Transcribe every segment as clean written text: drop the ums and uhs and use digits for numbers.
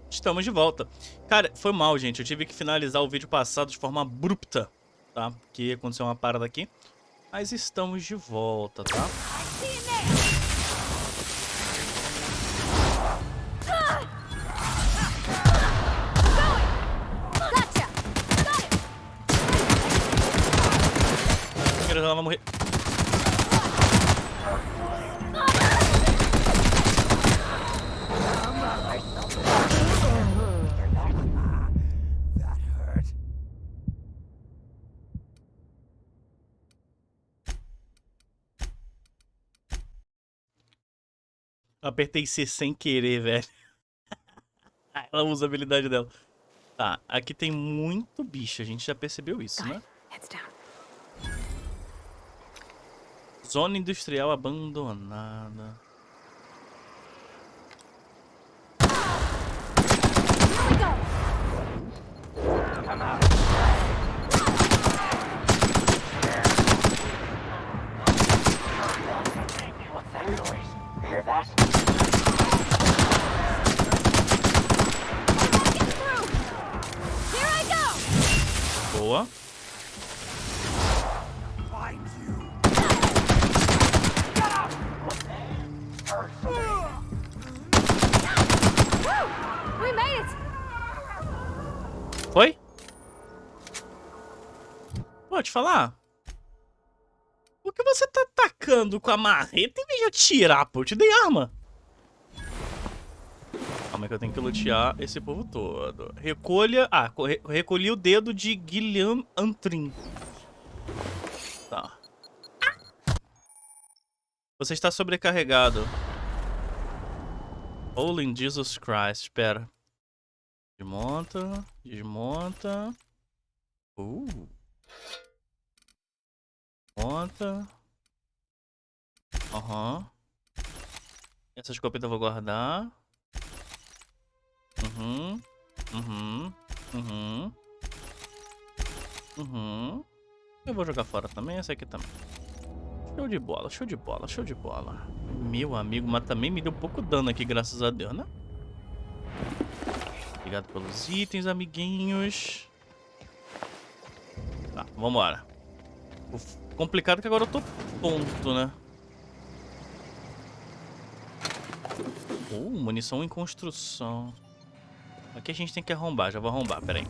Estamos de volta. Cara, foi mal, gente. Eu tive que finalizar o vídeo passado de forma abrupta, tá? Porque aconteceu uma parada aqui. Mas estamos de volta, tá? Ela vai morrer. Eu apertei C sem querer, velho. Ela usa a habilidade dela. Tá, aqui tem muito bicho. A gente já percebeu isso, né? Zona industrial abandonada. Boa. Foi? Pode falar? Por que você tá atacando com a marreta em vez de atirar, pô? Eu te dei arma. Calma aí que eu tenho que lutear esse povo todo. Recolha... Ah, recolhi o dedo de Guilherme Antrim. Tá. Você está sobrecarregado. Holy Jesus Christ. Espera. Desmonta. Desmonta. Monta. Aham. Essa escopeta eu vou guardar. Eu vou jogar fora também, essa aqui também. Show de bola, show de bola, show de bola. Meu amigo, mas também me deu pouco dano aqui, graças a Deus, né? Obrigado pelos itens, amiguinhos. Tá, vambora. O complicado é que agora eu tô tonto, né? Munição em construção. Aqui a gente tem que arrombar, já vou arrombar, peraí.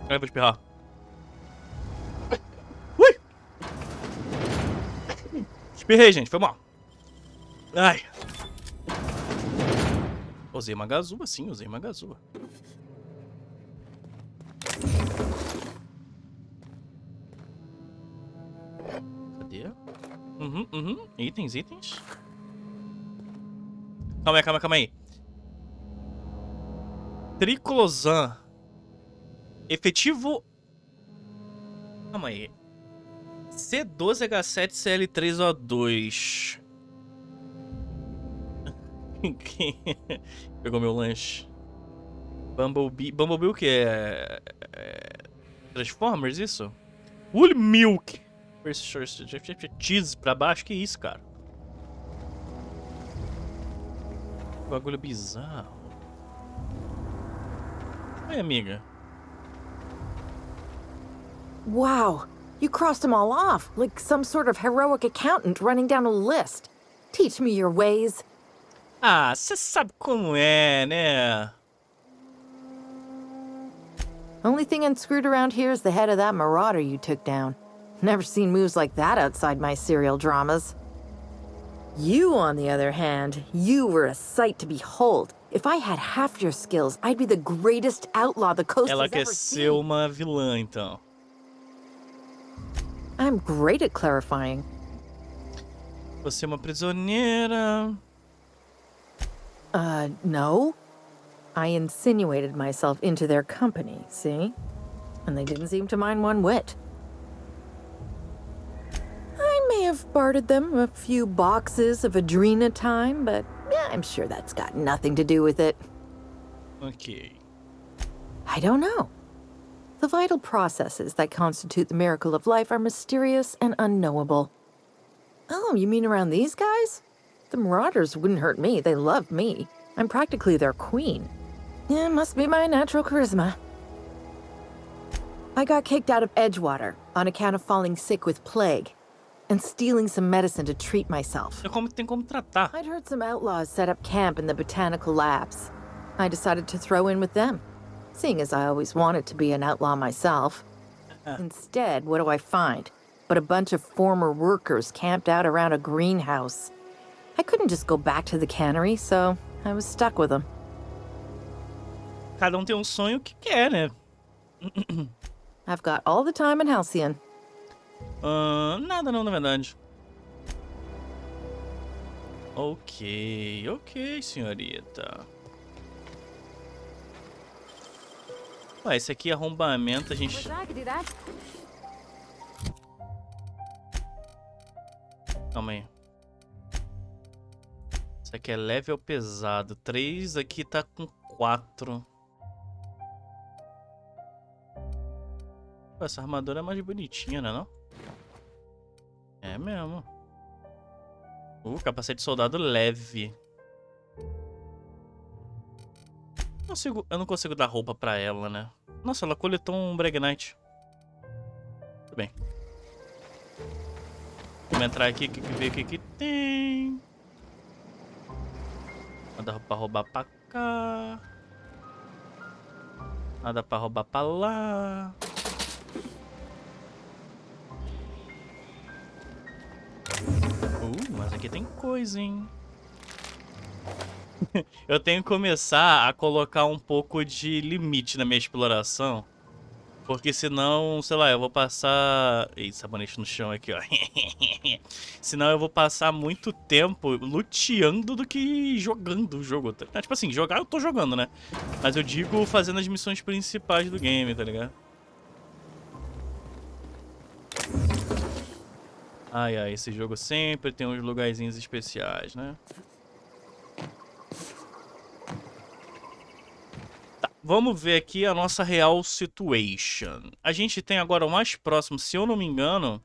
Ai, vou espirrar. Ui! Espirrei, gente, foi mal. Ai. Usei uma gazua, sim, usei uma gazua. Cadê? Itens, itens. Calma aí. Triclosan. Efetivo... Calma aí. C12H7Cl3O2. Pegou meu lanche. Bumblebee. Bumblebee o que? Transformers, isso? Woolly Milk. Cheese pra baixo, que isso, cara? Bagulho bizarro. Oi, amiga. Wow, you crossed them all off, like some sort of heroic accountant running down a list. Teach me your ways. Ah, você sabe como é, né? Only thing unscrewed around here is the head of that marauder you took down. Never seen moves like that outside my serial dramas. You, on the other hand, you were a sight to behold. If I had half your skills, I'd be the greatest outlaw the coast Ela has quer ever ser seen. uma vilã, então. I'm great at clarifying. Você é uma prisioneira. No. I insinuated myself into their company, see? And they didn't seem to mind one whit. I may have bartered them a few boxes of Adrena time, but I'm sure that's got nothing to do with it. Ok. I don't know. The vital processes that constitute the miracle of life are mysterious and unknowable. Oh, you mean around these guys? The Marauders wouldn't hurt me. They love me. I'm practically their queen. Yeah, must be my natural charisma. I got kicked out of Edgewater on account of falling sick with plague and stealing some medicine to treat myself. Tem como tratar. I'd heard some outlaws set up camp in the botanical labs. I decided to throw in with them, seeing as I always wanted to be an outlaw myself. Instead, what do I find? But a bunch of former workers camped out around a greenhouse. I couldn't just go back to the cannery, so I was stuck with them. Cada tem sonho que quer, né? I've got all the time in Halcyon. Nada não, na verdade. Ok, senhorita. Ué, esse aqui é arrombamento, a gente... Calma aí. Isso aqui é level pesado. 3, aqui tá com 4. Pô, essa armadura é mais bonitinha, né, não? É mesmo. Capacete de soldado leve. Eu não consigo dar roupa pra ela, né? Nossa, ela coletou um Bregnite. Tudo bem. Vamos entrar aqui, ver o que tem. Nada pra roubar pra cá. Nada pra roubar pra lá. Mas aqui tem coisa, hein? Eu tenho que começar a colocar um pouco de limite na minha exploração. Porque senão, sei lá, eu vou passar... Ih, sabonete no chão aqui, ó. Senão eu vou passar muito tempo luteando do que jogando o jogo. Tipo assim, jogar eu tô jogando, né? Mas eu digo fazendo as missões principais do game, tá ligado? Ai, esse jogo sempre tem uns lugarzinhos especiais, né? Tá, vamos ver aqui a nossa real situation. A gente tem agora o mais próximo, se eu não me engano,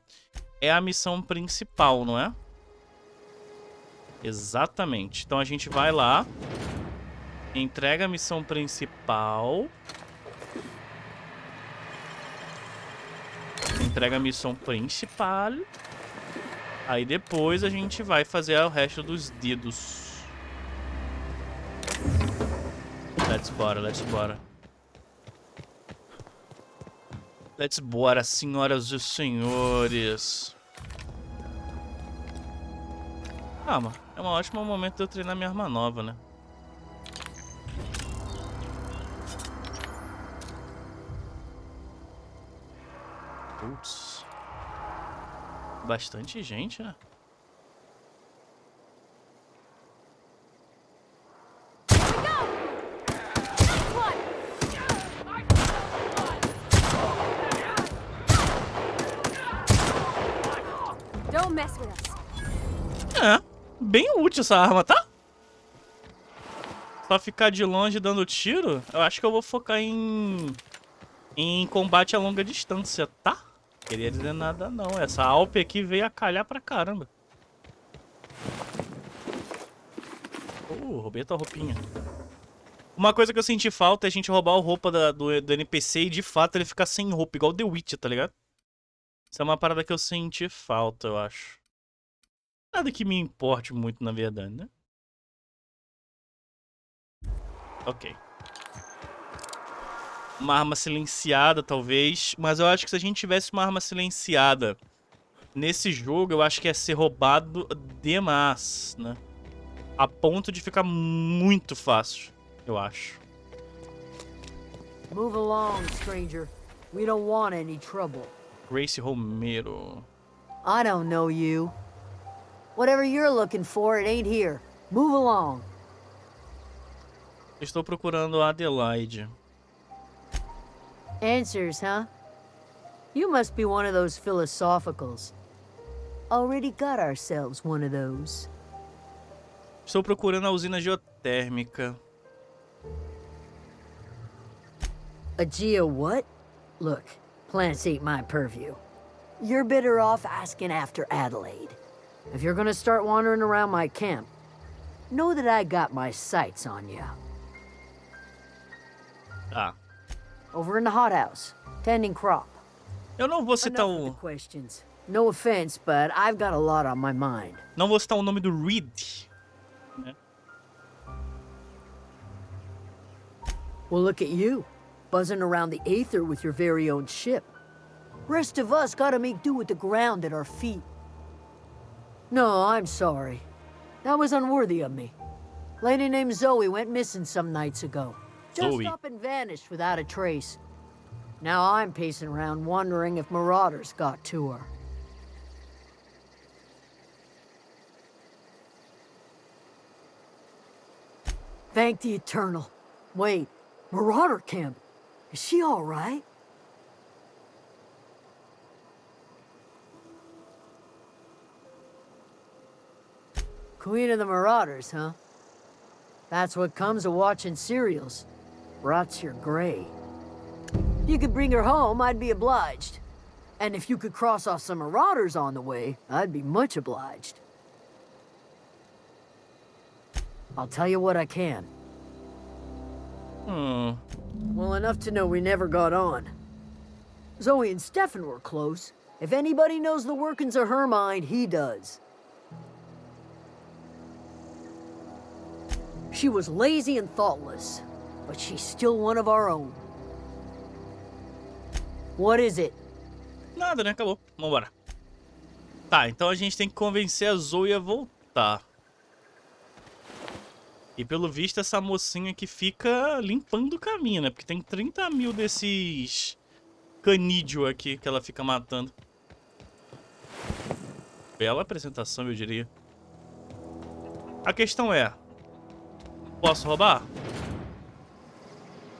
é a missão principal, não é? Exatamente. Então a gente vai lá, entrega a missão principal. Entrega a missão principal. Aí depois a gente vai fazer o resto dos dedos. Let's bora. Let's bora, senhoras e senhores. Calma, é um ótimo momento de eu treinar minha arma nova, né? Putz. Bastante gente, né? É, bem útil essa arma, tá? Só ficar de longe dando tiro, eu acho que eu vou focar em combate a longa distância, tá? Queria dizer nada não, essa Alp aqui veio a calhar pra caramba. Roubei a tua roupinha. Uma coisa que eu senti falta é a gente roubar a roupa do NPC e de fato ele ficar sem roupa, igual The Witch, tá ligado? Isso é uma parada que eu senti falta, eu acho. Nada que me importe muito, na verdade, né? Ok. Uma arma silenciada, talvez. Mas eu acho que se a gente tivesse uma arma silenciada nesse jogo, eu acho que ia ser roubado demais, né? A ponto de ficar muito fácil, eu acho. Move along, stranger. We don't want any trouble. Grace Romero. I don't know you. Whatever you're looking for, it ain't here. Move along. Estou procurando a Adelaide. Answers, huh? You must be one of those philosophicals. Already got ourselves one of those. Estou procurando a usina geotérmica. A geo what? Look, plants ain't my purview. You're better off asking after Adelaide. If you're gonna start wandering around my camp, know that I got my sights on you. Tá. Over in the hothouse, tending crop. Eu não vou citar Enough with o... the questions. No offense, but I've got a lot on my mind. Não vou citar o nome do Reed. Né? Well, look at you, buzzing around the aether with your very own ship. Rest of us gotta make do with the ground at our feet. No, I'm sorry. That was unworthy of me. Lady named Zoe went missing some nights ago. Just Zoe. up and vanished without a trace. Now I'm pacing around wondering if marauders got to her. Thank the Eternal. Wait, Marauder Camp. Is she all right? Queen of the Marauders, huh? That's what comes of watching serials. Rots your gray. If you could bring her home, I'd be obliged. And if you could cross off some Marauders on the way, I'd be much obliged. I'll tell you what I can. Well, enough to know we never got on. Zoe and Stefan were close. If anybody knows the workings of her mind, he does. She was lazy and thoughtless, but she's still one of our own. What is it? Nada, né? Acabou. Vambora. Tá, então a gente tem que convencer a Zoe a voltar. E pelo visto essa mocinha aqui fica limpando o caminho, né? Porque tem 30 mil desses canídeo aqui que ela fica matando. Bela apresentação, eu diria. A questão é... Posso roubar?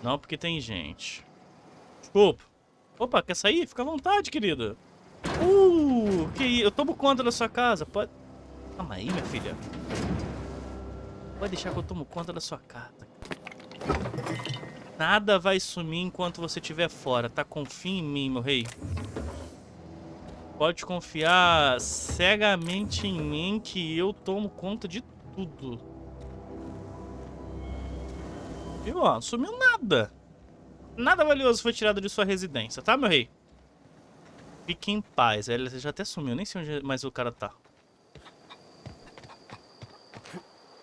Não, porque tem gente. Desculpa. Opa, quer sair? Fica à vontade, querida. Que isso? Eu tomo conta da sua casa. Pode... Calma aí, minha filha. Pode deixar que eu tomo conta da sua casa. Nada vai sumir enquanto você estiver fora, tá? Confia em mim, meu rei. Pode confiar cegamente em mim que eu tomo conta de tudo. Viu, ó? Sumiu nada. Nada valioso foi tirado de sua residência, tá, meu rei? Fique em paz. Ele já até sumiu, nem sei onde mais o cara tá.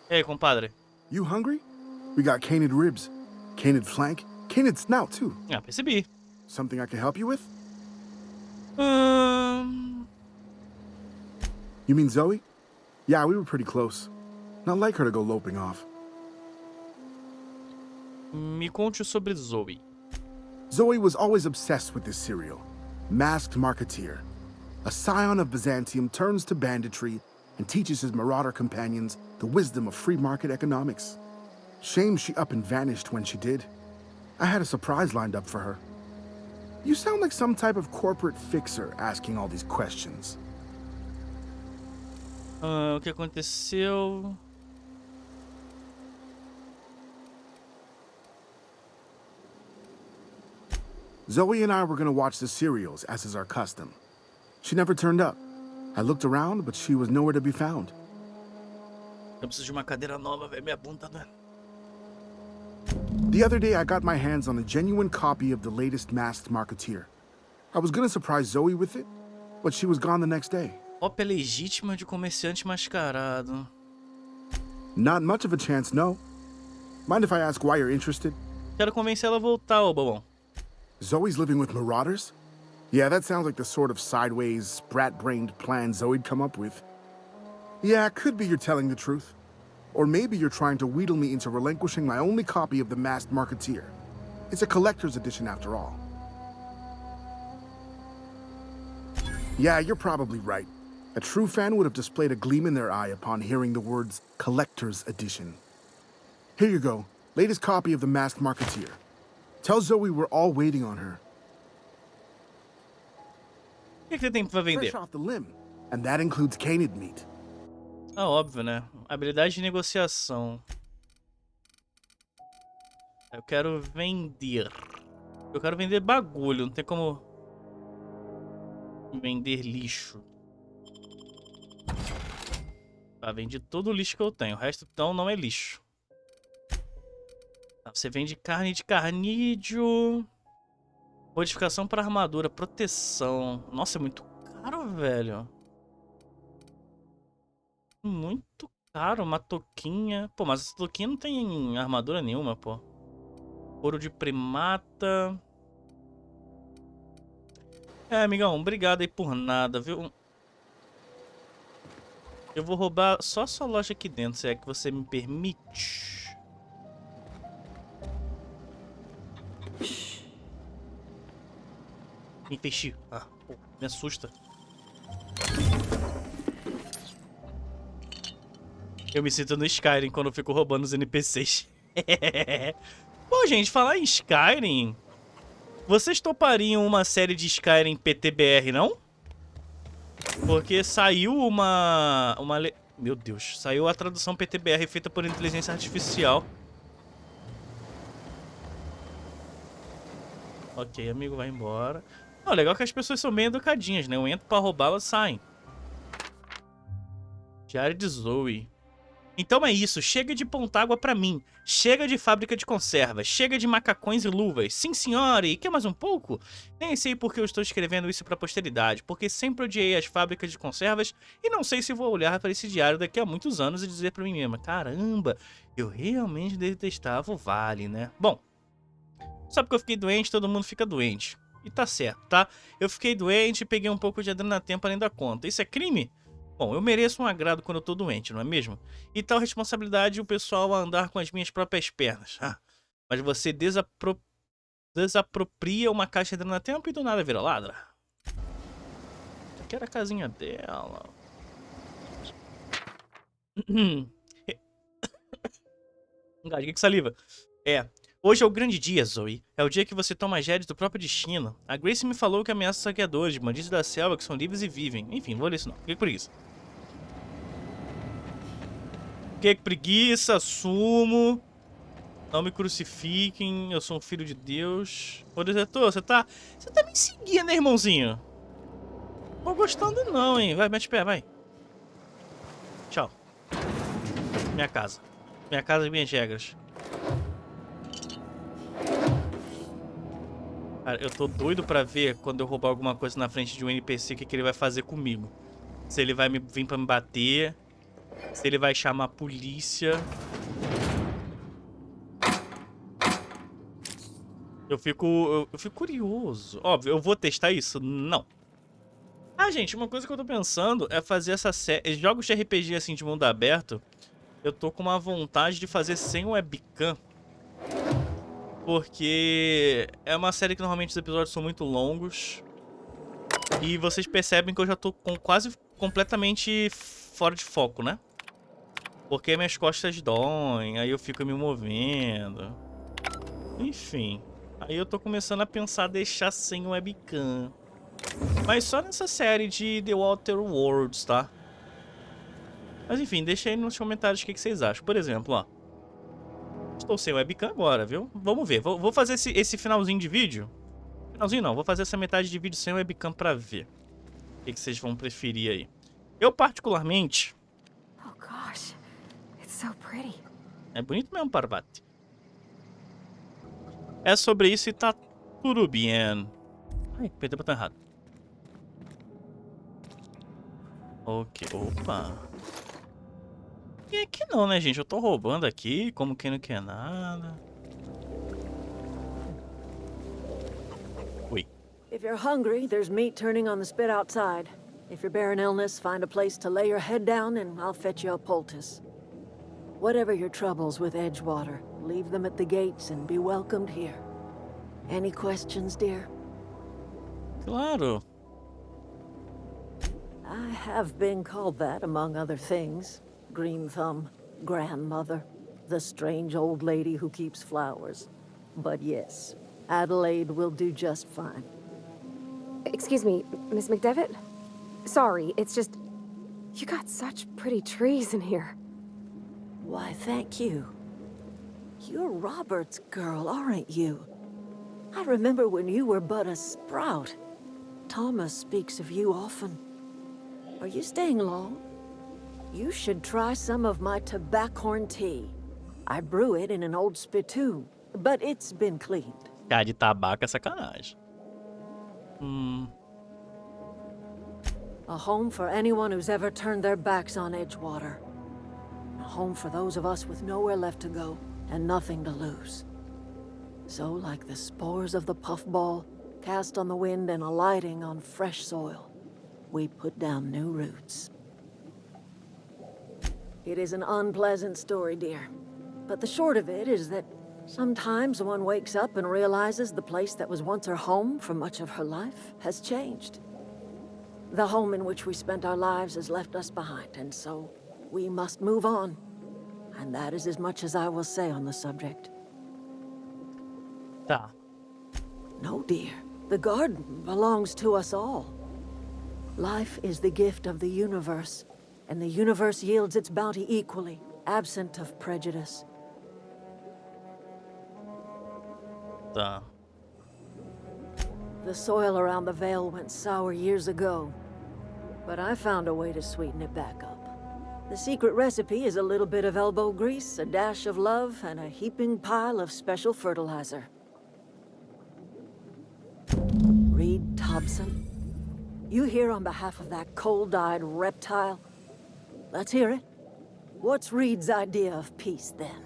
Ei, compadre. You hungry? We got canid ribs, canid flank, canid snout too. Ah, percebi. Something I can help you with? You mean Zoe? Yeah, we were pretty close. Not like her to go loping off. Me conte sobre Zoe. Zoe was always obsessed with this serial. Masked Marketeer. A scion of Byzantium turns to banditry and teaches his marauder companions the wisdom of free market economics. Shame she up and vanished when she did. I had a surprise lined up for her. You sound like some type of corporate fixer asking all these questions. O que aconteceu? Zoe and I were gonna watch the serials, as is our custom. She never turned up. I looked around, but she was nowhere to be found. Eu preciso de uma cadeira nova, velho. Minha bunda, né? The other day, I got my hands on a genuine copy of the latest Masked Marketeer. I was gonna surprise Zoe with it, but she was gone the next day. Cópia legítima de comerciante mascarado. Not much of a chance, no. Mind if I ask why you're interested? Quero convencer ela a voltar, ô bobão. Zoe's living with marauders? Yeah, that sounds like the sort of sideways, sprat-brained plan Zoe'd come up with. Yeah, it could be you're telling the truth. Or maybe you're trying to wheedle me into relinquishing my only copy of the Masked Marketeer. It's a collector's edition after all. Yeah, you're probably right. A true fan would have displayed a gleam in their eye upon hearing the words collector's edition. Here you go, latest copy of the Masked Marketeer. Tell Zoe we're all waiting on her. O que você tem pra vender? Fresh off the limb, and that includes canid meat. Ah, óbvio, né? Habilidade de negociação. Eu quero vender. Eu quero vender bagulho, não tem como vender lixo. Tá, vendi todo o lixo que eu tenho. O resto, então, não é lixo. Tá, você vende carne de carnídeo. Modificação para armadura. Proteção. Nossa, é muito caro, velho. Muito caro. Uma toquinha. Pô, mas essa toquinha não tem armadura nenhuma, pô. Ouro de primata. É, amigão, obrigado aí por nada, viu? Eu vou roubar só a sua loja aqui dentro, se é que você me permite. Me peixe. Ah, pô, me assusta. Eu me sinto no Skyrim quando eu fico roubando os NPCs. Pô, gente, falar em Skyrim... Vocês topariam uma série de Skyrim PTBR, não? Porque saiu Meu Deus, saiu a tradução PTBR feita por inteligência artificial. Ok, amigo, vai embora. Ó, legal que as pessoas são bem educadinhas, né? Eu entro pra roubar, elas saem. Diário de Zoe. Então é isso, chega de Pontágua pra mim. Chega de fábrica de conservas. Chega de macacões e luvas. Sim, senhora, e quer mais um pouco? Nem sei por que eu estou escrevendo isso pra posteridade, porque sempre odiei as fábricas de conservas e não sei se vou olhar para esse diário daqui a muitos anos e dizer pra mim mesma: caramba, eu realmente detestava o Vale, né? Bom, só porque eu fiquei doente, todo mundo fica doente. E tá certo, tá? Eu fiquei doente e peguei um pouco de adrenatempo além da conta. Isso é crime? Bom, eu mereço um agrado quando eu tô doente, não é mesmo? E tal responsabilidade o pessoal a andar com as minhas próprias pernas. Ah, mas você desapropria uma caixa de adrenatempo e do nada vira ladra. Aqui era a casinha dela. Engasguei com saliva. É. Hoje é o grande dia, Zoe. É o dia que você toma as rédeas do próprio destino. A Grace me falou que ameaça saqueadores, bandidos da selva que são livres e vivem. Enfim, vou ler isso não. Que preguiça. Que preguiça, assumo. Não me crucifiquem, eu sou um filho de Deus. Ô, diretor, você tá me seguindo, né, irmãozinho? Não tô gostando não, hein. Vai, mete o pé, vai. Tchau. Minha casa. Minha casa e minhas regras. Cara, eu tô doido pra ver quando eu roubar alguma coisa na frente de um NPC o que ele vai fazer comigo. Se ele vai vir pra me bater, se ele vai chamar a polícia. Eu fico curioso. Óbvio, eu vou testar isso? Não. Ah, gente, uma coisa que eu tô pensando é fazer essa série... Jogos de RPG assim de mundo aberto, eu tô com uma vontade de fazer sem webcam. Porque é uma série que normalmente os episódios são muito longos. E vocês percebem que eu já tô quase completamente fora de foco, né? Porque minhas costas doem, aí eu fico me movendo. Enfim. Aí eu tô começando a pensar deixar sem webcam. Mas só nessa série de The Outer Worlds, tá? Mas enfim, deixa aí nos comentários o que vocês acham. Por exemplo, ó. Estou sem webcam agora, viu? Vamos ver. Vou fazer esse finalzinho de vídeo. Finalzinho não, vou fazer essa metade de vídeo sem webcam pra ver. O que vocês vão preferir aí. Eu, particularmente... Oh gosh, it's so pretty. É bonito mesmo, Parvati. É sobre isso e tá tudo bem. Ai, apertei o botão errado. Ok, opa. E aqui não, né, gente? Eu tô roubando aqui, como quem não quer nada. Ui. If you're hungry, there's meat turning on the spit outside. If you're bearing illness, find a place to lay your head down and I'll fetch you a poultice. Whatever your troubles with Edgewater, leave them at the gates and be welcomed here. Any questions, dear? Claro. I have been called that, among other things. Green Thumb, grandmother, the strange old lady who keeps flowers. But yes, Adelaide will do just fine. Excuse me, Miss McDevitt? Sorry, it's just... You got such pretty trees in here. Why, thank you. You're Robert's girl, aren't you? I remember when you were but a sprout. Thomas speaks of you often. Are you staying long? You should try some of my tobaccorn tea. I brew it in an old spittoon, but it's been cleaned. Chá de tabaco é sacanagem. A home for anyone who's ever turned their backs on Edgewater. A home for those of us with nowhere left to go and nothing to lose. So, like the spores of the puffball, cast on the wind and alighting on fresh soil, we put down new roots. It is an unpleasant story, dear. But the short of it is that sometimes one wakes up and realizes the place that was once her home for much of her life has changed. The home in which we spent our lives has left us behind, and so we must move on. And that is as much as I will say on the subject. Tá. No, dear. The garden belongs to us all. Life is the gift of the universe, and the universe yields its bounty equally, absent of prejudice. Tá. The soil around the Vale went sour years ago, but I found a way to sweeten it back up. The secret recipe is a little bit of elbow grease, a dash of love, and a heaping pile of special fertilizer. Reed Thompson, you here on behalf of that cold-eyed reptile? Let's hear it. What's Reed's idea of peace, then?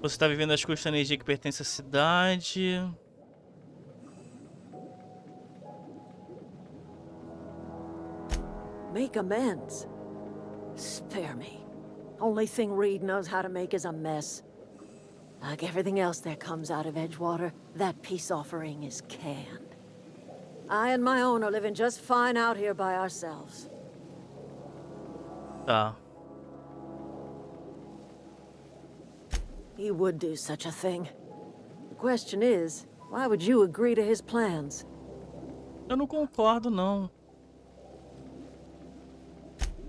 Você está vivendo às custas da energia que pertence à cidade. Make amends. Spare me. Only thing Reed knows how to make is a mess. Like everything else that comes out of Edgewater, that peace offering is canned. I and my own are living just fine out here by ourselves. Tá. He would do such a thing. The question is, why would you agree to his plans? Eu não concordo, não.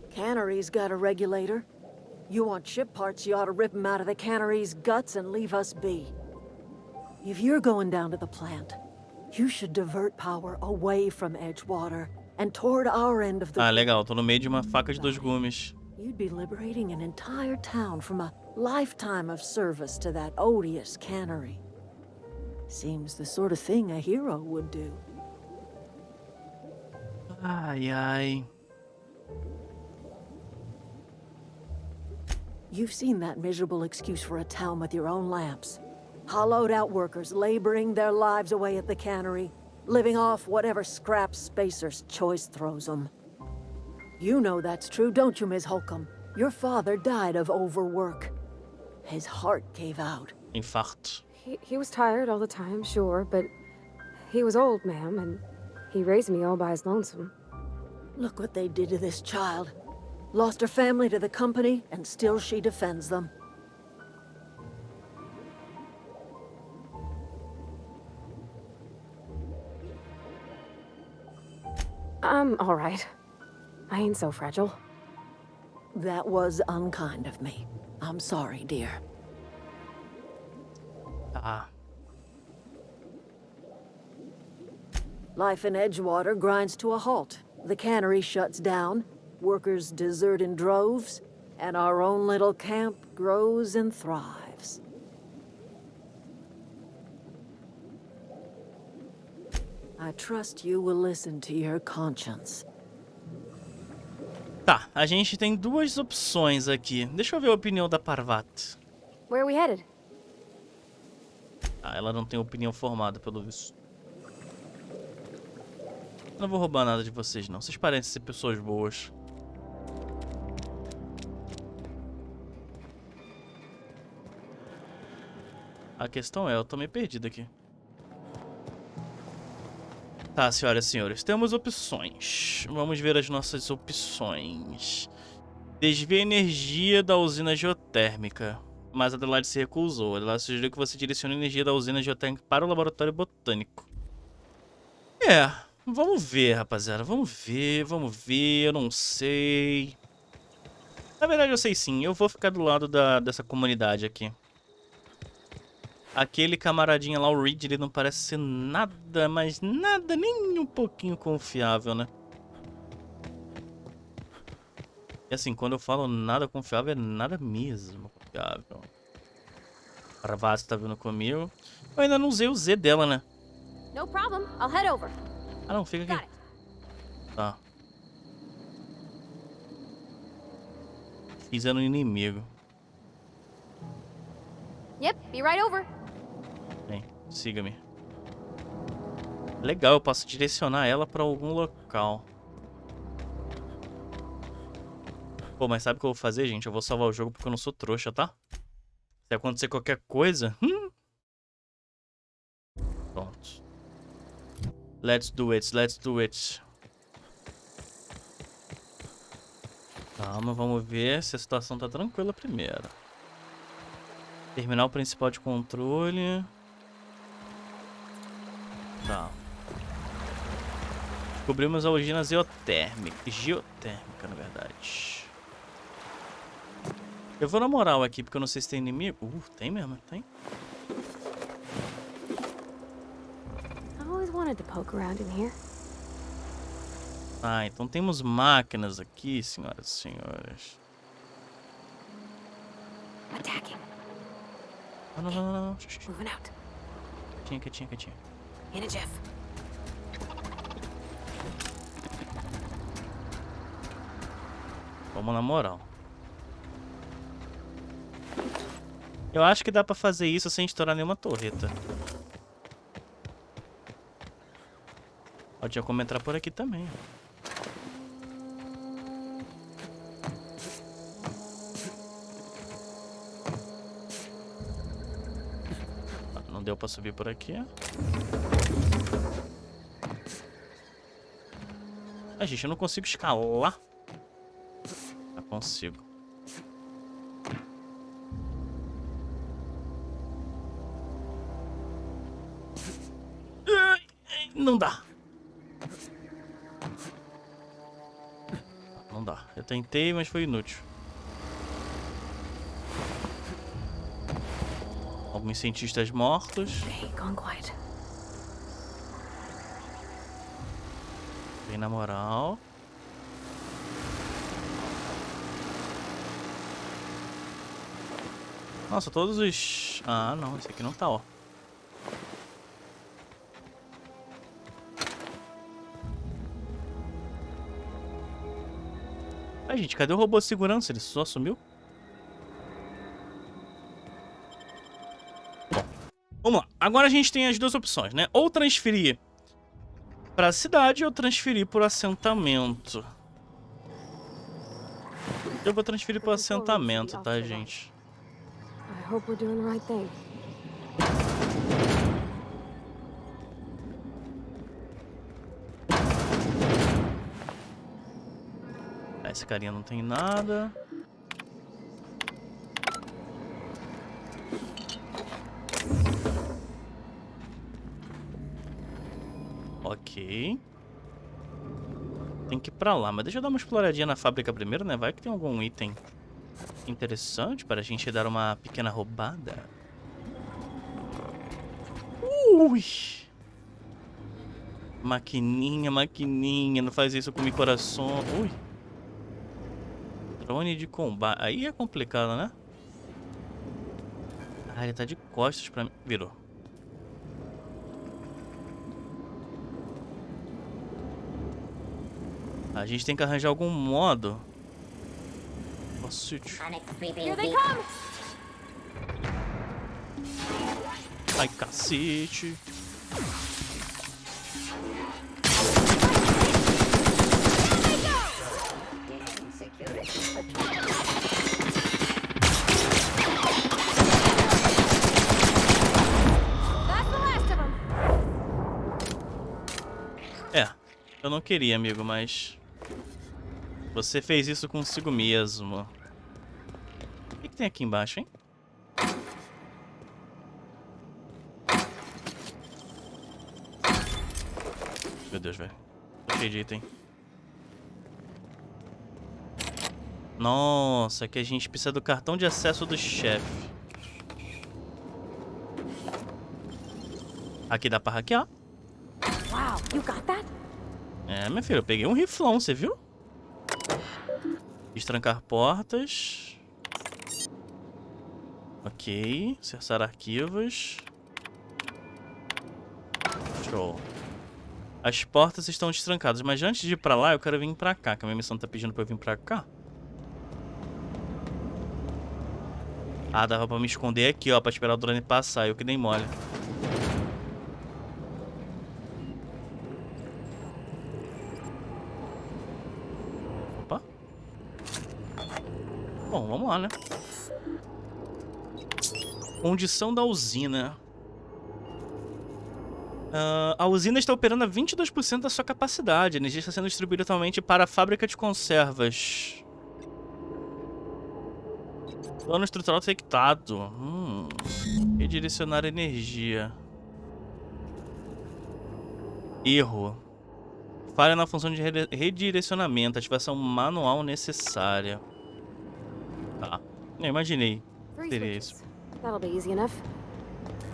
Cannery's got a regulator. You want ship parts, you ought to rip them out of the cannery's guts and leave us be. If you're going down to the plant, you should divert power away from Edgewater and toward our end of the... Ah, legal. Tô no meio de uma faca de dois gumes. You'd be liberating an entire town from a lifetime of service to that odious cannery. Seems the sort of thing a hero would do. Ai, ai. You've seen that miserable excuse for a town with your own lamps. Hollowed out workers laboring their lives away at the cannery, living off whatever scrap Spacer's choice throws them. You know that's true, don't you, Ms. Holcomb? Your father died of overwork. His heart gave out. Infarto. He was tired all the time, sure, but he was old, ma'am, and he raised me all by his lonesome. Look what they did to this child. Lost her family to the company, and still she defends them. I'm all right. I ain't so fragile. That was unkind of me. I'm sorry, dear. Tá. Life in Edgewater grinds to a halt. The cannery shuts down, workers desert in droves, and our own little camp grows and thrives. I trust you will listen to your conscience. Tá, a gente tem duas opções aqui. Deixa eu ver a opinião da Parvati. Where are we headed? Ah, ela não tem opinião formada, pelo visto. Não vou roubar nada de vocês, não. Vocês parecem ser pessoas boas. A questão é, eu tô meio perdido aqui. Tá, senhoras e senhores, temos opções. Vamos ver as nossas opções. Desvie a energia da usina geotérmica. Mas Adelaide se recusou. Adelaide sugeriu que você direcione a energia da usina geotérmica para o laboratório botânico. É, vamos ver, rapaziada. Vamos ver. Eu não sei. Na verdade, eu sei sim. Eu vou ficar do lado dessa comunidade aqui. Aquele camaradinha lá, o Reed, ele não parece ser nada, mas nada, nem um pouquinho confiável, né? E assim, quando eu falo nada confiável, é nada mesmo confiável. A Ravassa tá vindo comigo. Eu ainda não usei o Z dela, né? No problem. I'll head over. Ah, não, fica Got aqui. it. Tá. Fizeram um inimigo. Yep, be right over. Vem, siga-me. Legal, eu posso direcionar ela pra algum local. Pô, mas sabe o que eu vou fazer, gente? Eu vou salvar o jogo porque eu não sou trouxa, tá? Se acontecer qualquer coisa... Pronto. Let's do it, let's do it. Calma, vamos ver se a situação tá tranquila primeiro. Terminal principal de controle. Tá. Descobrimos a usina geotérmica. Geotérmica, na verdade. Eu vou na moral aqui, porque eu não sei se tem inimigo. Tem mesmo, tem. I always wanted to poke around in here. Ah, então temos máquinas aqui, senhoras e senhores. Attacking. Não, não, não, não, não. Moving out. Quietinha. In a jiff. Vamos na moral. Eu acho que dá pra fazer isso sem estourar nenhuma torreta. Ó, tinha como entrar por aqui também. Não deu pra subir por aqui. Ah, gente, eu não consigo escalar. Ah, consigo. Não dá. Não dá. Eu tentei, mas foi inútil. Alguns cientistas mortos. Okay, gone quiet. Bem na moral. Nossa, todos os... Ah, não. Esse aqui não tá, ó. Ai, gente, cadê o robô de segurança? Ele só sumiu? Bom, vamos lá. Agora a gente tem as duas opções, né? Ou transferir pra cidade ou transferir pro assentamento. Eu vou transferir pro assentamento, tá, gente? I hope we're doing the right thing. Esse carinha não tem nada. Ok. Tem que ir pra lá, mas deixa eu dar uma exploradinha na fábrica primeiro, né? Vai que tem algum item interessante para a gente dar uma pequena roubada. Ui! Maquininha, não faz isso com meu coração. Ui! Drone de combate. Aí é complicado, né? Ah, ele tá de costas pra mim. Virou. A gente tem que arranjar algum modo. Here they come! Ai, cacete. That's the last of them. É, eu não queria, amigo, mas... Você fez isso consigo mesmo. O que tem aqui embaixo, hein? Meu Deus, velho. Tô cheio de item. Nossa, aqui a gente precisa do cartão de acesso do chefe. Aqui dá pra hackear. Wow, you got that? É, minha filha, eu peguei um riflão, você viu? Destrancar portas. Ok. Acessar arquivos. Show. As portas estão destrancadas, mas antes de ir pra lá, eu quero vir pra cá, que a minha missão tá pedindo pra eu vir pra cá. Ah, dava pra me esconder aqui, ó, pra esperar o drone passar, eu que nem mole. Opa. Bom, vamos lá, né? Condição da usina. A usina está operando a 22% da sua capacidade. A energia está sendo distribuída atualmente para a fábrica de conservas. Plano estrutural detectado. Redirecionar energia. Erro. Falha na função de redirecionamento. Ativação manual necessária. Tá. Eu imaginei. Seria isso. That'll be easy enough.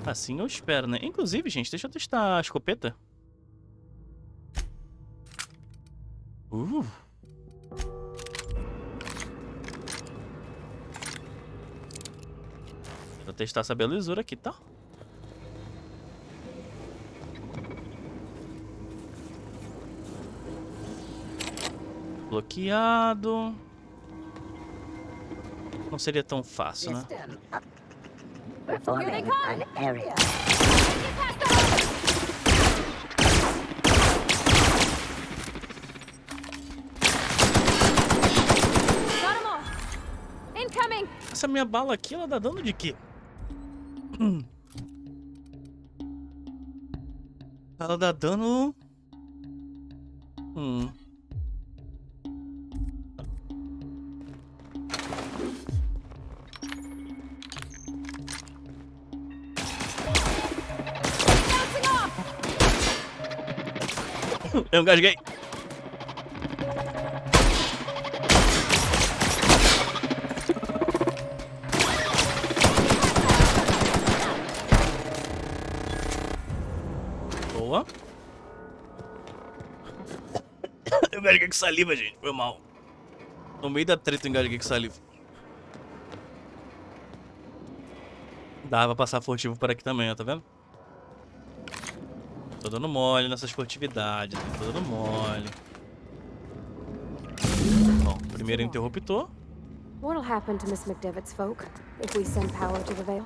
Assim eu espero, né? Inclusive, gente, deixa eu testar a escopeta. Vou testar essa belezura aqui, tá? Bloqueado. Não seria tão fácil, né? Performing an area. Got 'em all. Incoming. Essa minha bala aqui, ela dá dano de quê? Ela dá dano... Eu engasguei. Boa. Eu engasguei com saliva, gente. Foi mal. No meio da treta eu engasguei com saliva. Dá pra passar furtivo por aqui também, ó. Tá vendo? Tô dando mole nessas furtividades, tô dando mole. Bom, primeiro interruptor. What'll happen to Miss McDevitt's folk if we send power to the Vale?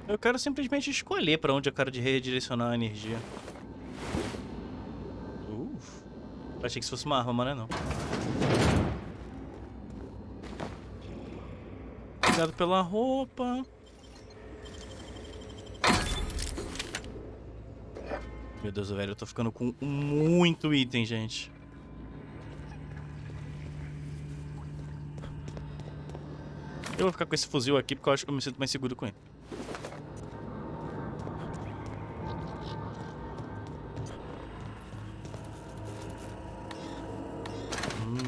Eu quero simplesmente escolher pra onde eu quero redirecionar a energia. Achei que isso fosse uma arma, mas não é não. Obrigado pela roupa. Meu Deus, velho, eu tô ficando com muito item, gente. Eu vou ficar com esse fuzil aqui porque eu acho que eu me sinto mais seguro com ele.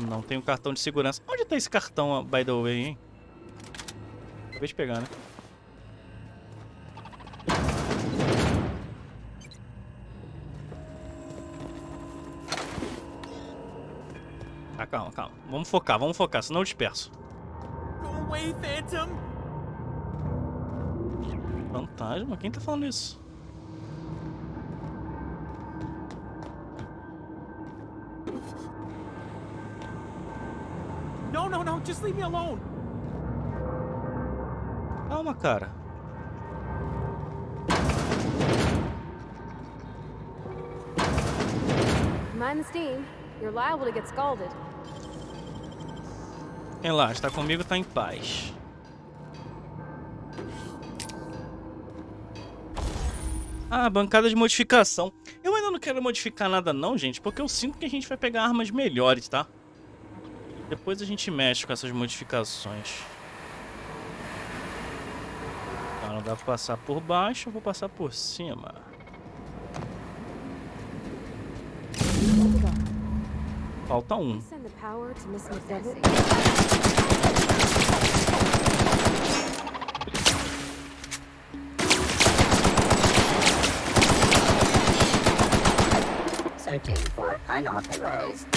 Não tem um cartão de segurança. Onde tá esse cartão, by the way, hein? Acabei de pegar, né? Ah, calma, calma. Vamos focar, senão eu disperso. Go away, Phantom! Fantasma? Quem tá falando isso? No, no, no, just leave me alone! Calma, cara. Mind the steam. You're liable to get scalded. Relaxa, tá comigo, tá em paz. Ah, bancada de modificação. Eu ainda não quero modificar nada não, gente, porque eu sinto que a gente vai pegar armas melhores, tá? Depois a gente mexe com essas modificações. Tá, não dá pra passar por baixo, eu vou passar por cima. Falta um. Send the power to Miss McDevitt. Searching for Unauthorized.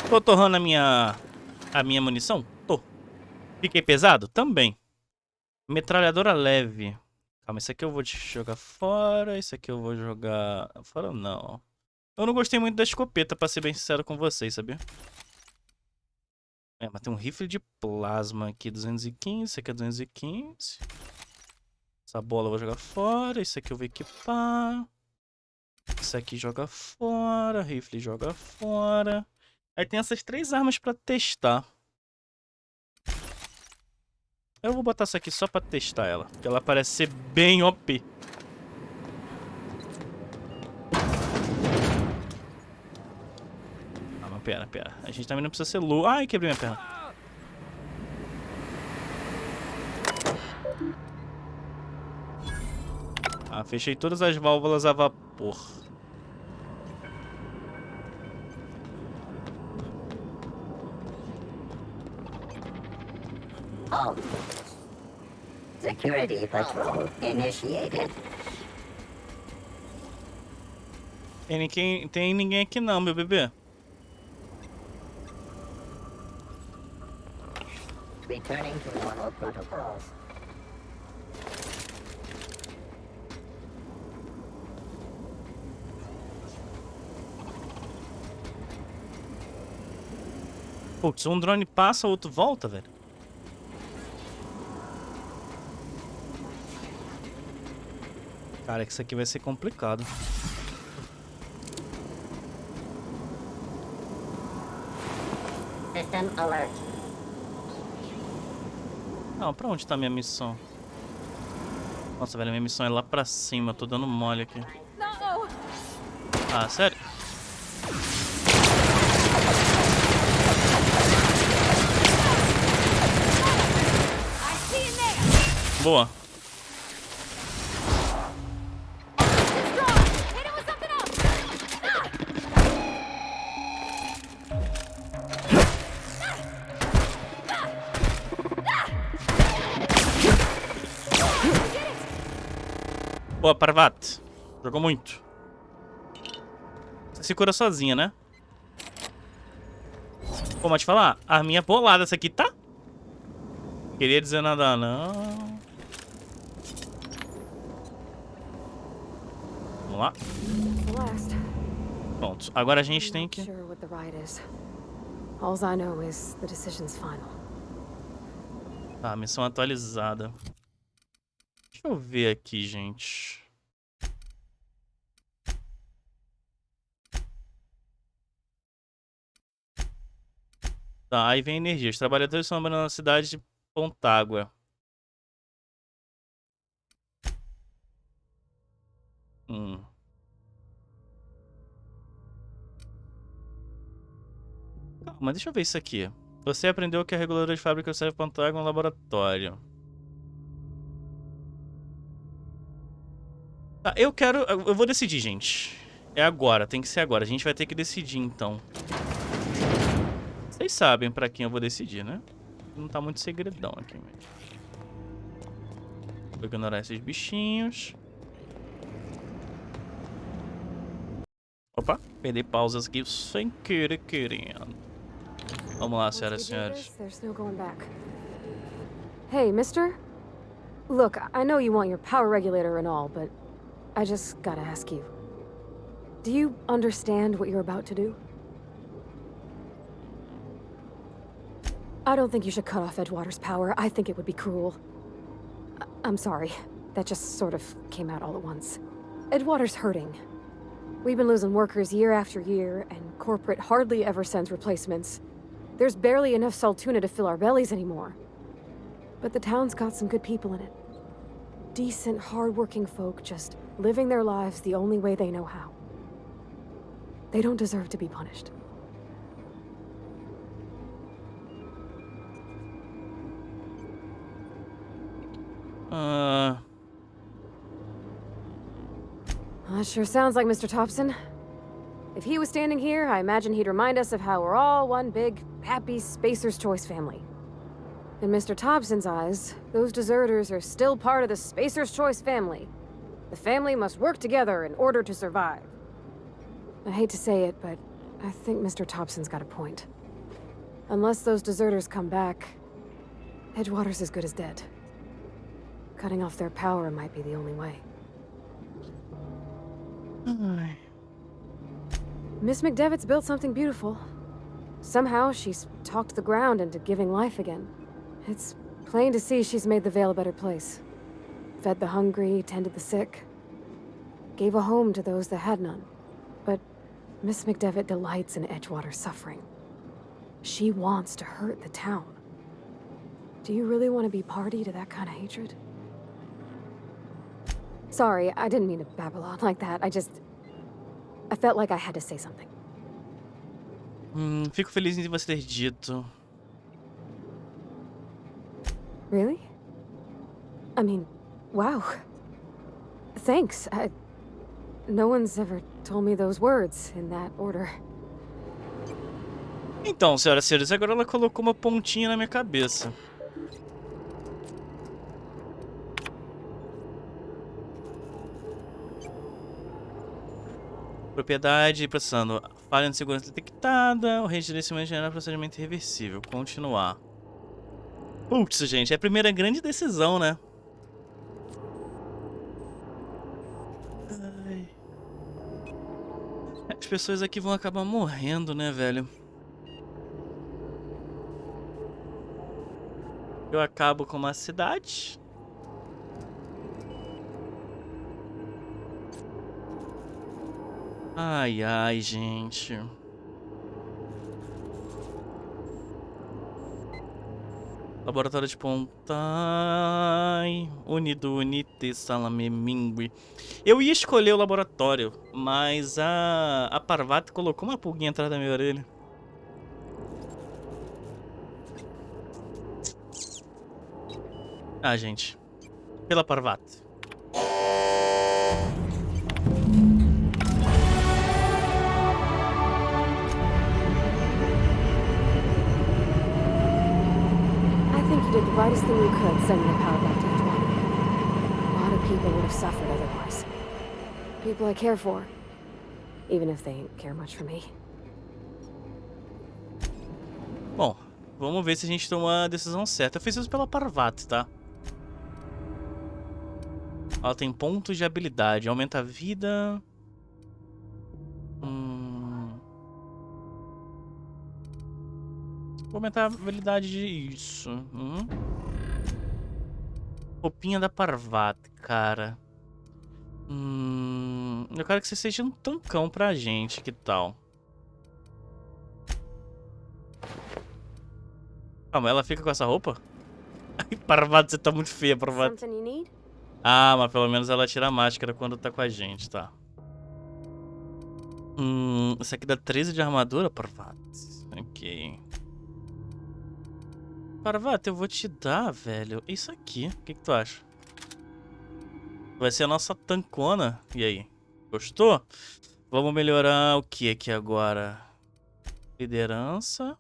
Tô torrando a minha munição? Tô. Fiquei pesado? Também. Metralhadora leve. Calma, isso aqui eu vou jogar fora. Isso aqui eu vou jogar... Fora não. Eu não gostei muito da escopeta, pra ser bem sincero com vocês, sabia? É, mas tem um rifle de plasma aqui, 215. Esse aqui é 215. Essa bola eu vou jogar fora. Isso aqui eu vou equipar. Isso aqui joga fora. Rifle joga fora. Aí tem essas 3 armas pra testar. Eu vou botar essa aqui só pra testar ela, porque ela parece ser bem OP. Ah, mas pera. A gente também não precisa ser louco. Ai, quebrei minha perna. Ah, fechei todas as válvulas a vapor. All security patrol initiated. Tem ninguém aqui não, meu bebê. Returning to normal protocols. Putz, um drone passa, o outro volta, velho. Cara, que isso aqui vai ser complicado. System alert. Não, pra onde tá minha missão? Nossa, velho, minha missão é lá pra cima. Eu tô dando mole aqui. Ah, sério? Boa. Boa, Parvat. Jogou muito. Você se cura sozinha, né? Pô, mas te falar, a minha bolada essa aqui, tá? Queria dizer nada, não. Vamos lá. Pronto. Agora a gente tem que... Tá, missão atualizada. Deixa eu ver aqui, gente. Tá, aí vem energia. Os trabalhadores estão abandonando a cidade de Pontágua. Calma, deixa eu ver isso aqui. Você aprendeu que a reguladora de fábrica serve Pontágua no laboratório. Tá, eu vou decidir, gente. É agora, tem que ser agora. A gente vai ter que decidir, então. Vocês sabem pra quem eu vou decidir, né? Não tá muito segredão aqui mesmo. Vou ignorar esses bichinhos. Opa, perdi pausas aqui sem querer querendo. Vamos lá, senhoras e senhores. There's no going back. Hey, mister? Look, I know you want your power regulator and all, but I just gotta ask you. Do you understand what you're about to do? I don't think you should cut off Edgewater's power. I think it would be cruel. I'm sorry. That just sort of came out all at once. Edgewater's hurting. We've been losing workers year after year, and corporate hardly ever sends replacements. There's barely enough Saltuna to fill our bellies anymore. But the town's got some good people in it. Decent, hard-working folk just living their lives the only way they know how. They don't deserve to be punished. That sure sounds like Mr. Thompson. If he was standing here, I imagine he'd remind us of how we're all one big, happy Spacer's Choice family. In Mr. Thompson's eyes, those deserters are still part of the Spacer's Choice family. The family must work together in order to survive. I hate to say it, but I think Mr. Thompson's got a point. Unless those deserters come back, Edgewater's as good as dead. Cutting off their power might be the only way. Miss McDevitt's built something beautiful. Somehow, she's talked the ground into giving life again. It's plain to see she's made the Vale a better place. Fed the hungry, tended the sick. Gave a home to those that had none. But Miss McDevitt delights in Edgewater's suffering. She wants to hurt the town. Do you really want to be party to that kind of hatred? Sorry, I didn't mean to babble on like that. I felt like I had to say something. Fico feliz em você ter dito. Really? I mean, wow. Thanks. No one's ever told me those words in that order. Então, senhoras e senhores, agora ela colocou uma pontinha na minha cabeça. Propriedade, processando. Falha de segurança detectada. O redirecionamento geral procedimento irreversível. Continuar. Putz, gente, é a primeira grande decisão, né? Ai. As pessoas aqui vão acabar morrendo, né, velho? Eu acabo com uma cidade. Ai, ai, gente. Laboratório de Pontai. Unido, unite, salame, mingue. Eu ia escolher o laboratório, mas a Parvati colocou uma pulguinha atrás da minha orelha. Ah, gente. Pela Parvati. You did the rightest thing you could, sending the power back to Edgewater. A lot of people would have suffered otherwise. People I care for, even if they ain't care much for me. Bom, vamos ver se a gente toma a decisão certa. Eu fiz isso pela Parvati, tá? Ela tem pontos de habilidade. Aumenta a vida. Vou aumentar a habilidade de isso. Roupinha da Parvati, cara. Eu quero que você seja um tancão pra gente, que tal? Calma, ela fica com essa roupa? Ai, Parvati, você tá muito feia, Parvati. Ah, mas pelo menos ela tira a máscara quando tá com a gente, tá? Isso aqui dá 13 de armadura, Parvati. Ok. Parvati, eu vou te dar, velho, isso aqui. O que tu acha? Vai ser a nossa tancona. E aí? Gostou? Vamos melhorar o que aqui agora? Liderança.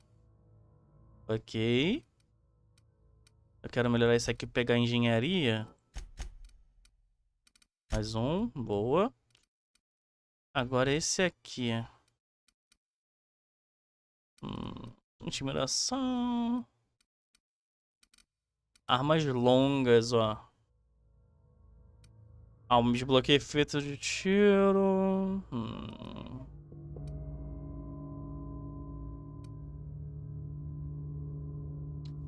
Ok. Eu quero melhorar isso aqui, pegar engenharia. Mais um, boa. Agora esse aqui. Intimidação. Armas longas, ó. Desbloqueia efeito de tiro.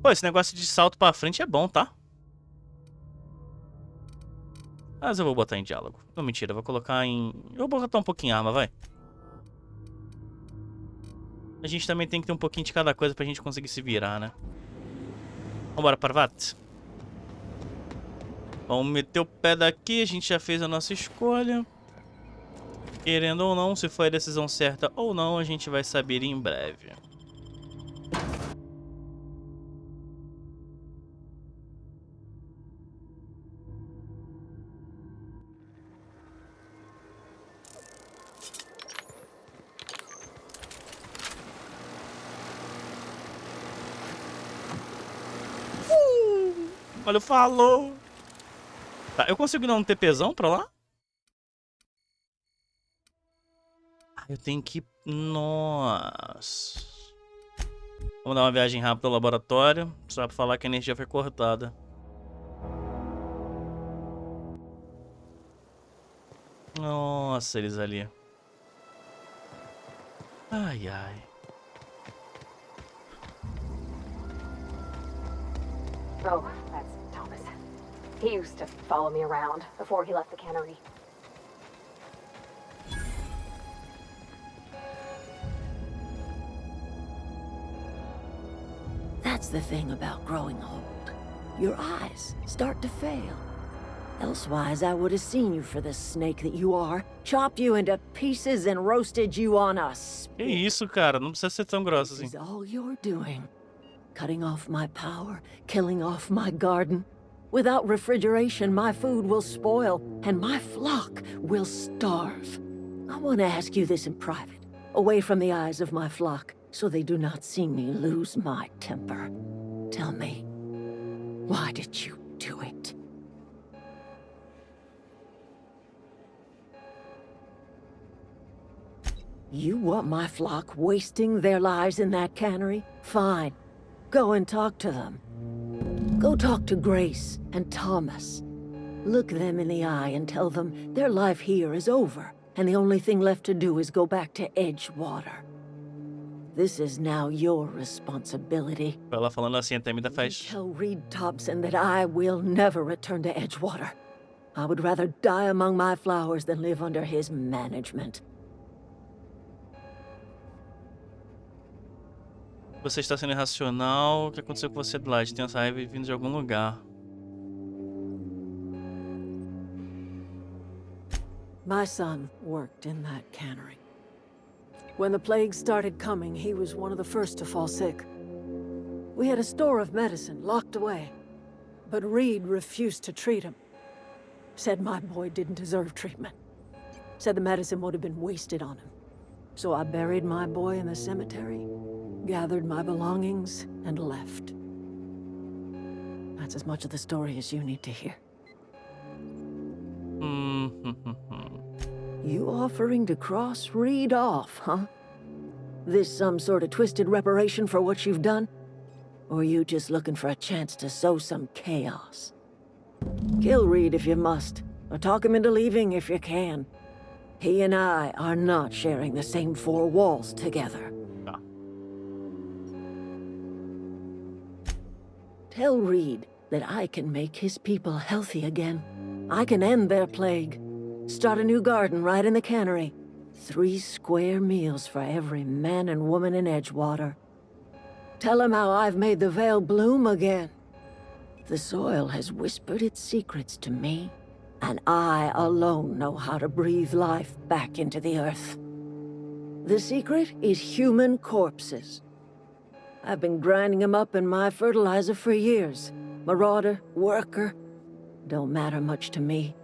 Pô, esse negócio de salto pra frente é bom, tá? Mas eu vou botar em diálogo. Não, mentira, eu vou colocar em... Eu vou botar um pouquinho em arma, vai. A gente também tem que ter um pouquinho de cada coisa pra gente conseguir se virar, né? Vambora, Parvati. Vamos meter o pé daqui. A gente já fez a nossa escolha. Querendo ou não, se foi a decisão certa ou não, a gente vai saber em breve. Olha, falou. Tá, eu consigo dar um TPzão pra lá? Ah, eu tenho que... Nossa. Vamos dar uma viagem rápida ao laboratório. Só pra falar que a energia foi cortada. Nossa, eles ali. Ai, ai. Oh, that's Thomas. He used to follow me around before he left the cannery. That's the thing about growing old. Your eyes start to fail. Elsewise, I would have seen you for the snake that you are, chopped you into pieces and roasted you on a spit. Que isso, cara? Não precisa ser tão grosso This assim. is all you're doing. Cutting off my power, killing off my garden. Without refrigeration, my food will spoil, and my flock will starve. I want to ask you this in private, away from the eyes of my flock, so they do not see me lose my temper. Tell me, why did you do it? You want my flock wasting their lives in that cannery? Fine. Go and talk to them. Go talk to Grace and Thomas. Look them in the eye and tell them their life here is over, and the only thing left to do is go back to Edgewater. This is now your responsibility. Ela falando assim até me dá faz. Tell Reed Thompson that I will never return to Edgewater. I would rather die among my flowers than live under his management. Você está sendo irracional. O que aconteceu com você, Dwight? Tem essa raiva vindo de algum lugar. My son worked in that cannery. When the plague started coming, he was one of the first to fall sick. We had a store of medicine locked away, but Reed refused to treat him. Said my boy didn't deserve treatment. Said the medicine would have been wasted on him. So I buried my boy in the cemetery, gathered my belongings, and left. That's as much of the story as you need to hear. You offering to cross Reed off, huh? This some sort of twisted reparation for what you've done? Or you just looking for a chance to sow some chaos? Kill Reed if you must, or talk him into leaving if you can. He and I are not sharing the same four walls together. Tell Reed that I can make his people healthy again. I can end their plague. Start a new garden right in the cannery. 3 square meals for every man and woman in Edgewater. Tell him how I've made the Vale bloom again. The soil has whispered its secrets to me, and I alone know how to breathe life back into the earth. The secret is human corpses. I've been grinding them up in my fertilizer for years. Marauder, worker, don't matter much to me.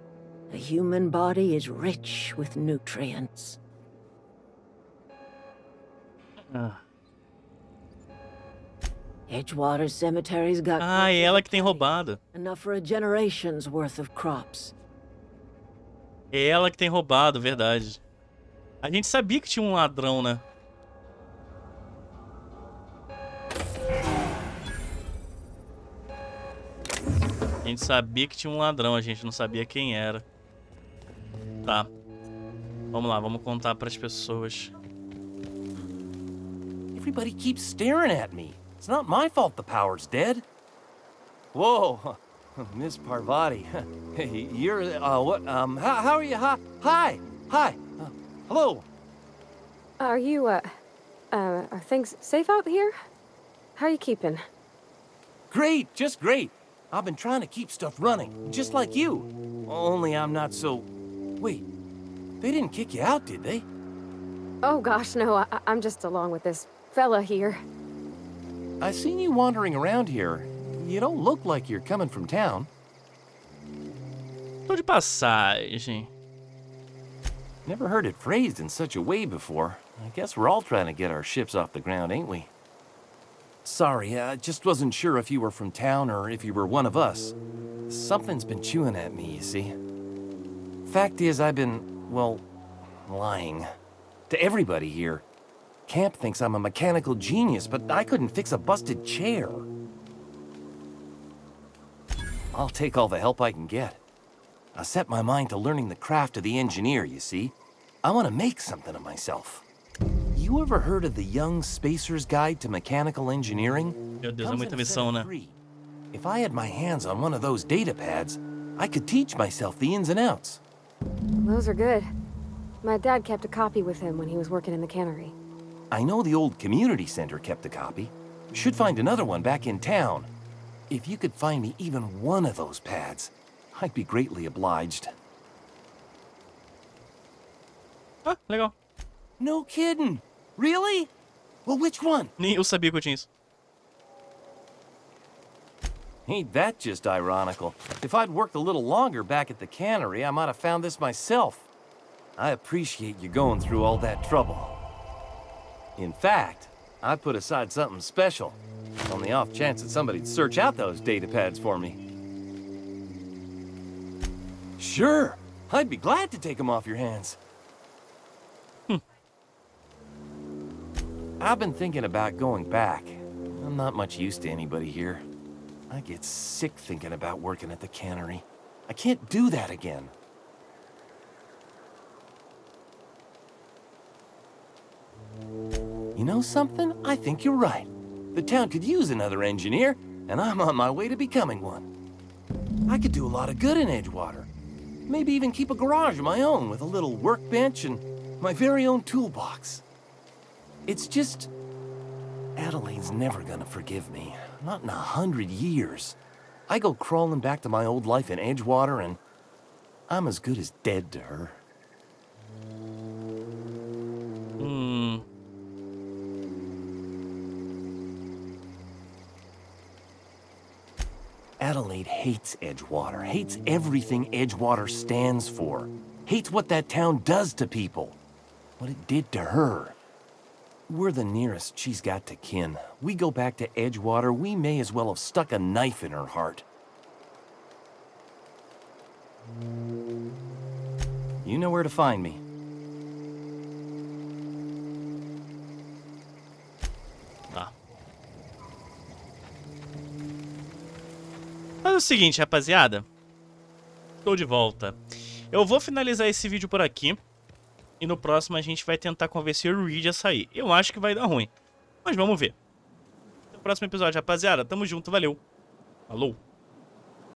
The human body is rich with nutrients. Edgewater Cemetery's got É ela que tem roubado. enough for a generation's worth of crops. É ela que tem roubado, verdade. A gente sabia que tinha um ladrão, né? A gente sabia que tinha um ladrão, a gente não sabia quem era. Tá. Vamos lá, vamos contar pras pessoas. Everybody keeps staring at me. It's not my fault the power's dead. Whoa, Miss Parvati. Hey, you're, what, how are you? Hi. Hello. Are you, are things safe out here? How are you keeping? Great, just great. I've been trying to keep stuff running, just like you. Only I'm not so... Wait, they didn't kick you out, did they? Oh gosh, no, I'm just along with this fella here. I seen you wandering around here. You don't look like you're coming from town. Tô de passagem. Never heard it phrased in such a way before. I guess we're all trying to get our ships off the ground, ain't we? Sorry, I just wasn't sure if you were from town or if you were one of us. Something's been chewing at me, you see. Fact is, I've been, well, lying. To everybody here. Camp thinks I'm a mechanical genius, but I couldn't fix a busted chair. I'll take all the help I can get. I set my mind to learning the craft of the engineer, you see. I want to make something of myself. You ever heard of the Young Spacer's Guide to Mechanical Engineering? Meu Deus, é Comes muita in a set missão, of né? 3. If I had my hands on one of those data pads, I could teach myself the ins and outs. Those are good. My dad kept a copy with him when he was working in the cannery. I know the old community center kept a copy. Should find another one back in town. If you could find me even one of those pads, I'd be greatly obliged. Ah, legal. No kidding. Really? Well, which one? Nem eu sabia que eu tinha isso. Ain't that just ironical? If I'd worked a little longer back at the cannery, I might have found this myself. I appreciate you going through all that trouble. In fact, I put aside something special, on the off chance that somebody'd search out those data pads for me. Sure, I'd be glad to take them off your hands. I've been thinking about going back. I'm not much use to anybody here. I get sick thinking about working at the cannery. I can't do that again. You know something? I think you're right. The town could use another engineer, and I'm on my way to becoming one. I could do a lot of good in Edgewater. Maybe even keep a garage of my own with a little workbench and my very own toolbox. It's just... Adelaide's never gonna forgive me. Not in 100 years. I go crawling back to my old life in Edgewater, and I'm as good as dead to her. Adelaide hates Edgewater, hates everything Edgewater stands for, hates what that town does to people, what it did to her. We're the nearest she's got to kin. We go back to Edgewater, we may as well have stuck a knife in her heart. You know where to find me. Tá. Mas é o seguinte, rapaziada. Estou de volta. Eu vou finalizar esse vídeo por aqui. E no próximo a gente vai tentar convencer o Reed a sair. Eu acho que vai dar ruim. Mas vamos ver. No próximo episódio, rapaziada. Tamo junto, valeu. Falou.